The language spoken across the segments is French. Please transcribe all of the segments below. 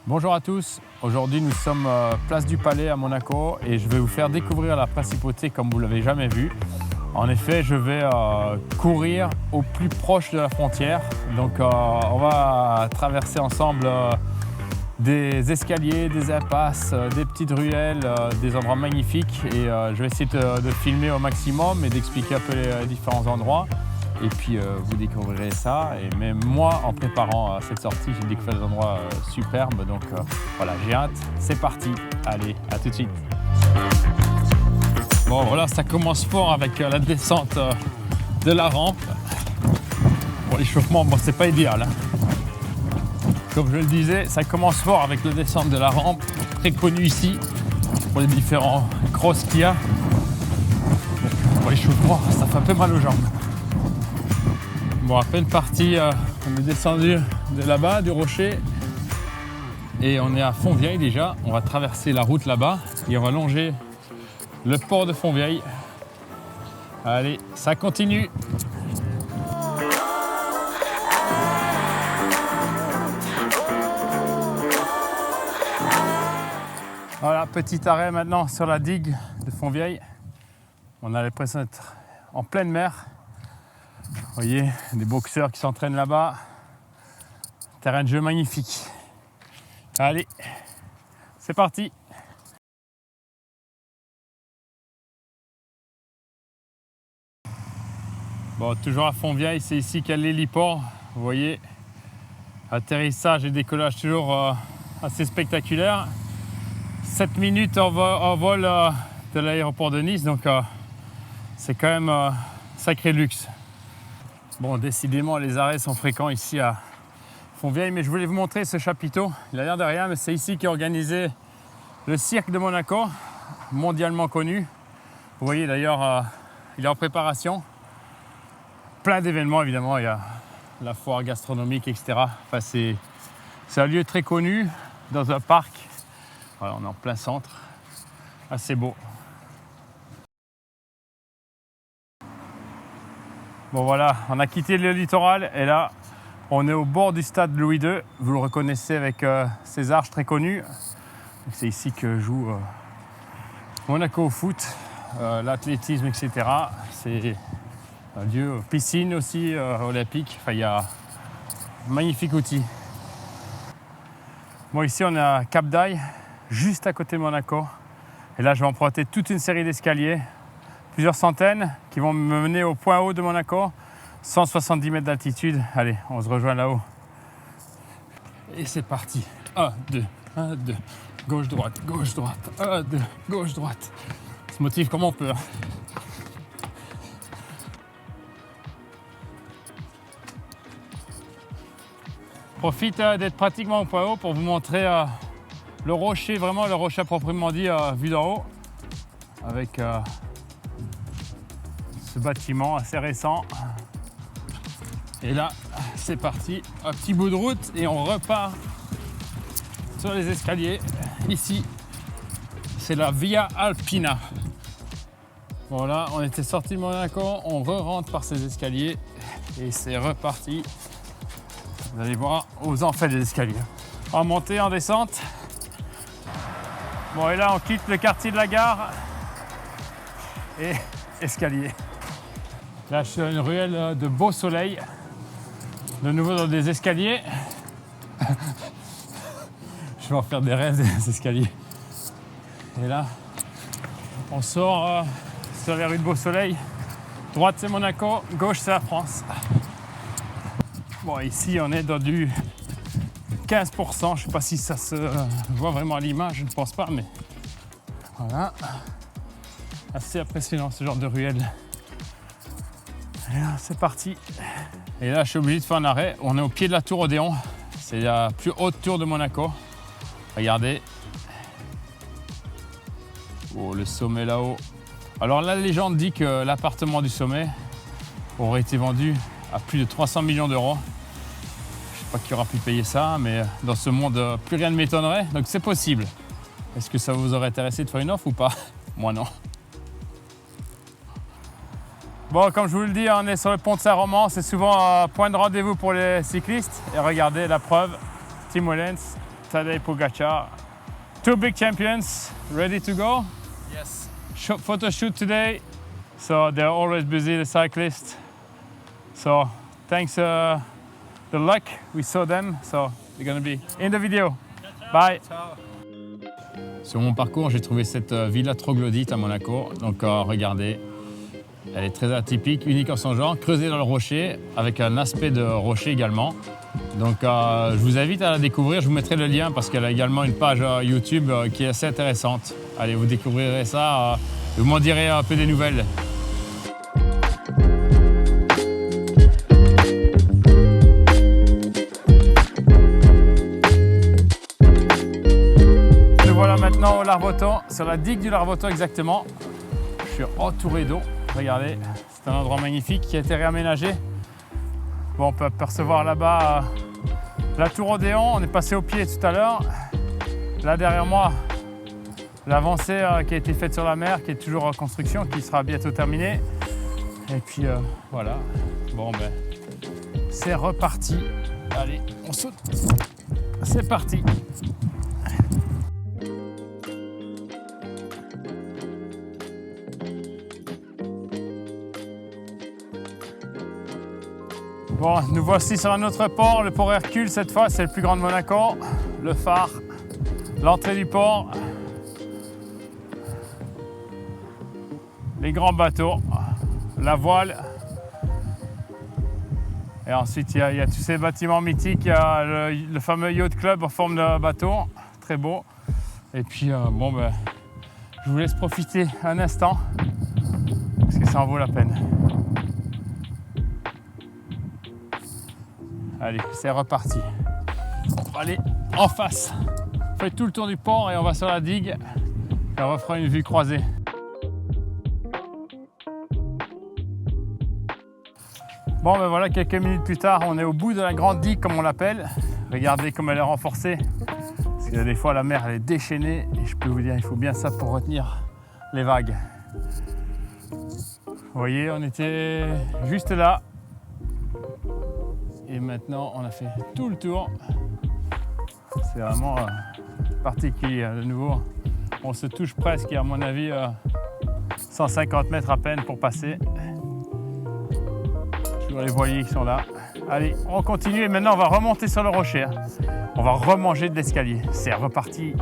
Bonjour à tous, aujourd'hui nous sommes place du Palais à Monaco et je vais vous faire découvrir la principauté comme vous ne l'avez jamais vu. En effet, je vais courir au plus proche de la frontière. Donc on va traverser ensemble des escaliers, des impasses, des petites ruelles, des endroits magnifiques et je vais essayer de filmer au maximum et d'expliquer un peu les différents endroits. Et puis vous découvrirez ça. Et même moi, en préparant cette sortie, j'ai découvert des endroits superbes. Donc voilà, j'ai hâte. C'est parti. Allez, à tout de suite. Bon, voilà, ça commence fort avec la descente de la rampe. Pour l'échauffement, bon, c'est pas idéal. Hein. Comme je le disais, ça commence fort avec la descente de la rampe, très connue ici pour les différents crosses qu'il y a. Pour l'échauffement, ça fait un peu mal aux jambes. Bon, à peine parti, on est descendu de là-bas, du rocher, et on est à Fontvieille déjà. On va traverser la route là-bas et on va longer le port de Fontvieille. Allez, ça continue. Voilà, petit arrêt maintenant sur la digue de Fontvieille. On a l'impression d'être en pleine mer. Vous voyez, des boxeurs qui s'entraînent là-bas. Terrain de jeu magnifique. Allez, c'est parti. Bon, toujours à Fontvieille, c'est ici qu'il y a l'héliport. Vous voyez, atterrissage et décollage toujours assez spectaculaire. 7 minutes en vol de l'aéroport de Nice, donc c'est quand même sacré luxe. Bon, décidément, les arrêts sont fréquents ici à Fontvieille, mais je voulais vous montrer ce chapiteau. Il a l'air de rien, mais c'est ici qu'est organisé le cirque de Monaco, mondialement connu. Vous voyez d'ailleurs, il est en préparation. Plein d'événements, évidemment. Il y a la foire gastronomique, etc. Enfin, c'est un lieu très connu dans un parc. Voilà, on est en plein centre. Assez beau. Bon voilà, on a quitté le littoral et là, on est au bord du stade Louis II. Vous le reconnaissez avec ces arches très connues. C'est ici que joue Monaco au foot, l'athlétisme, etc. C'est un lieu, piscine aussi, olympique. Enfin, il y a un magnifique outil. Bon, ici, on est à Cap d'Aille, juste à côté de Monaco. Et là, je vais emprunter toute une série d'escaliers. Plusieurs centaines qui vont me mener au point haut de Monaco, 170 mètres d'altitude. Allez, on se rejoint là-haut. Et c'est parti. 1, 2, 1, 2. Gauche, droite, gauche, droite. 1, 2, gauche, droite. On se motive comme on peut. Profite d'être pratiquement au point haut pour vous montrer le rocher, vraiment le rocher proprement dit, vu d'en haut. Avec ce bâtiment assez récent. Et là, c'est parti, un petit bout de route et on repart sur les escaliers. Ici, c'est la Via Alpina. Voilà, on était sorti de Monaco, on re-rentre par ces escaliers et c'est reparti. Vous allez voir aux enfers des escaliers. En montée, en descente. Bon, et là, on quitte le quartier de la gare et escalier. Là, je suis dans une ruelle de Beau Soleil. De nouveau dans des escaliers. Je vais en faire des rêves, des escaliers. Et là, on sort sur les rues de Beau Soleil. Droite, c'est Monaco. Gauche, c'est la France. Bon, ici, on est dans du 15%. Je ne sais pas si ça se voit vraiment à l'image. Je ne pense pas, mais voilà. Assez impressionnant, ce genre de ruelle. Et là, c'est parti. Et là, je suis obligé de faire un arrêt. On est au pied de la tour Odéon. C'est la plus haute tour de Monaco. Regardez. Oh, le sommet là-haut. Alors la légende dit que l'appartement du sommet aurait été vendu à plus de 300 millions d'euros. Je ne sais pas qui aura pu payer ça, mais dans ce monde, plus rien ne m'étonnerait. Donc c'est possible. Est-ce que ça vous aurait intéressé de faire une offre ou pas? Moi non. Bon, comme je vous le dis, on est sur le pont de Saint-Roman. C'est souvent un point de rendez-vous pour les cyclistes. Et regardez la preuve, Tim Wellens Tadej Pogacar. Two big champions, ready to go? Yes. Photo shoot today, so they're always busy, the cyclists. So thanks the luck, we saw them, so they're gonna be in the video. Bye. Ciao. Sur mon parcours, j'ai trouvé cette villa troglodyte à Monaco. Donc regardez, elle est très atypique, unique en son genre, creusée dans le rocher, avec un aspect de rocher également. Donc je vous invite à la découvrir, je vous mettrai le lien parce qu'elle a également une page YouTube qui est assez intéressante. Allez, vous découvrirez ça, vous m'en direz un peu des nouvelles. Nous voilà maintenant au Larvoton, sur la digue du Larvoton exactement. Je suis entouré d'eau, regardez, c'est un endroit magnifique qui a été réaménagé. Bon, on peut apercevoir là-bas la tour Odéon, on est passé au pied tout à l'heure. Là derrière moi, l'avancée qui a été faite sur la mer, qui est toujours en construction, qui sera bientôt terminée. Et puis voilà, bon ben, c'est reparti. Allez, on saute, c'est parti. Bon, nous voici sur un autre port, le port Hercule cette fois, c'est le plus grand de Monaco. Le phare, l'entrée du port, les grands bateaux, la voile. Et ensuite, il y a tous ces bâtiments mythiques, il y a le fameux Yacht Club en forme de bateau, très beau. Et puis, bon, ben, je vous laisse profiter un instant, parce que ça en vaut la peine. Allez, c'est reparti. On va aller en face. On fait tout le tour du port et on va sur la digue. Et on refera une vue croisée. Bon, ben voilà, quelques minutes plus tard, on est au bout de la grande digue, comme on l'appelle. Regardez comme elle est renforcée. Parce que des fois, la mer, elle est déchaînée. Et je peux vous dire, il faut bien ça pour retenir les vagues. Vous voyez, on était juste là. Et maintenant, on a fait tout le tour. C'est vraiment particulier. De nouveau, on se touche presque. Il y a à mon avis 150 mètres à peine pour passer. Toujours les voiliers qui sont là. Allez, on continue et maintenant, on va remonter sur le rocher. On va remanger de l'escalier. C'est reparti.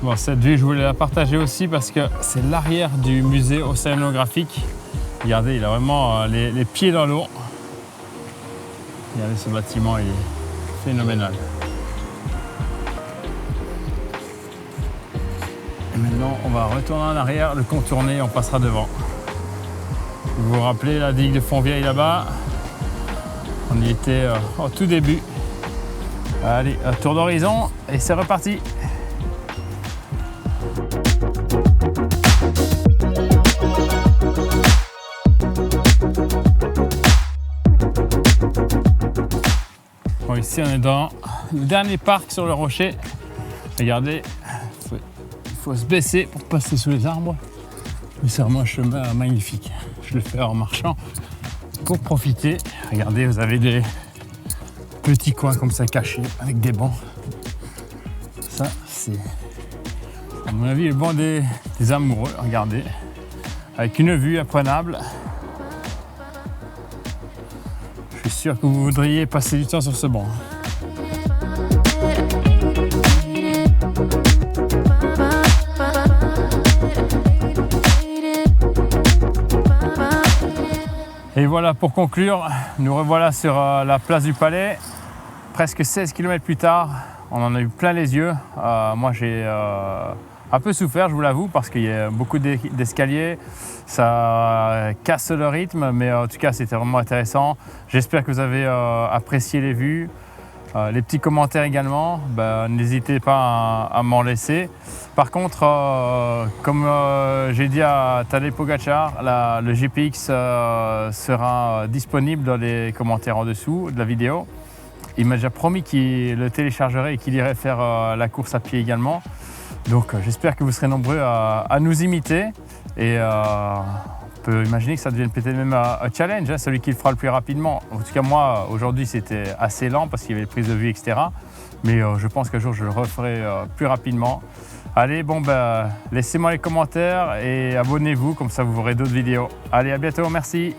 Bon, cette vue, je voulais la partager aussi parce que c'est l'arrière du musée océanographique. Regardez, il a vraiment les pieds dans l'eau. Regardez ce bâtiment, il est phénoménal. Et maintenant, on va retourner en arrière, le contourner et on passera devant. Vous vous rappelez la digue de Fontvieille là-bas? On y était au tout début. Allez, un tour d'horizon et c'est reparti. Bon, ici on est dans le dernier parc sur le rocher. Regardez, il faut se baisser pour passer sous les arbres. Mais c'est vraiment un chemin magnifique. Je le fais en marchant pour profiter. Regardez, vous avez des petits coins comme ça cachés avec des bancs. Ça, c'est à mon avis le banc des amoureux. Regardez, avec une vue imprenable. Je suis sûr que vous voudriez passer du temps sur ce banc. Et voilà, pour conclure, nous revoilà sur la place du Palais. Presque 16 km plus tard, on en a eu plein les yeux. Moi, j'ai un peu souffert, je vous l'avoue, parce qu'il y a beaucoup d'escaliers. Ça casse le rythme, mais en tout cas, c'était vraiment intéressant. J'espère que vous avez apprécié les vues. Les petits commentaires également, n'hésitez pas à m'en laisser. Par contre, comme j'ai dit à Tadej Pogacar, le GPX sera disponible dans les commentaires en dessous de la vidéo. Il m'a déjà promis qu'il le téléchargerait et qu'il irait faire la course à pied également. Donc j'espère que vous serez nombreux à nous imiter et on peut imaginer que ça devienne peut-être même un challenge, celui qui le fera le plus rapidement. En tout cas moi aujourd'hui c'était assez lent parce qu'il y avait les prises de vue etc. Mais je pense qu'un jour je le referai plus rapidement. Allez, bon ben, laissez-moi les commentaires et abonnez-vous, comme ça vous verrez d'autres vidéos. Allez, à bientôt, merci.